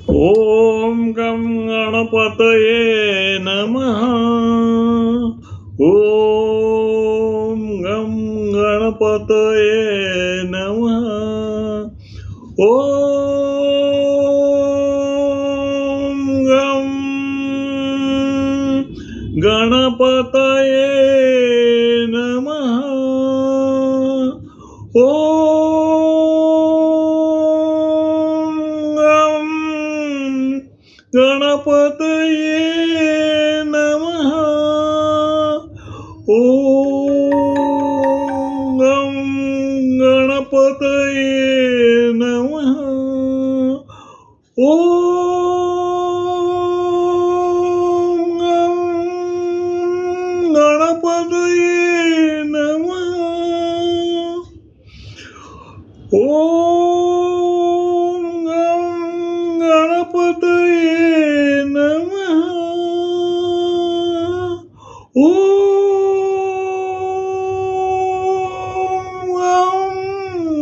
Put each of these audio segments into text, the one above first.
ओम गं गणपतये नमः. ओम गं गणपतये नमः. ओम गं गणपतये नमः. गणपतये नमः. ओम गणपतये नमः. ओम गणपतये नमः. ओम गणपतये नमः. ओम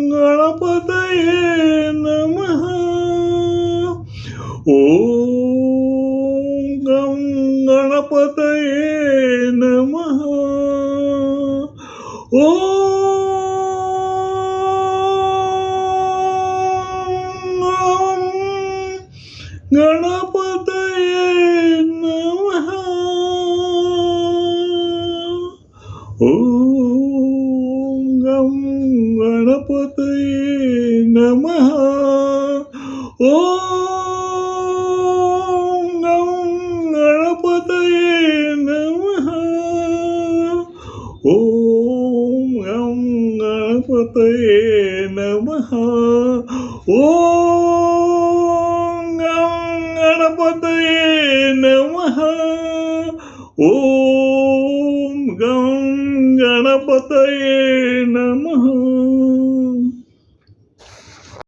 गणपतये नमः. ओम गणपतये नमः. गणपतये नमः. ओम गणपतये नमः. ओम गणपतये नमः. ओम गणपतये नमः. ओम गणपतये नमः. ओम गणपतये नमः.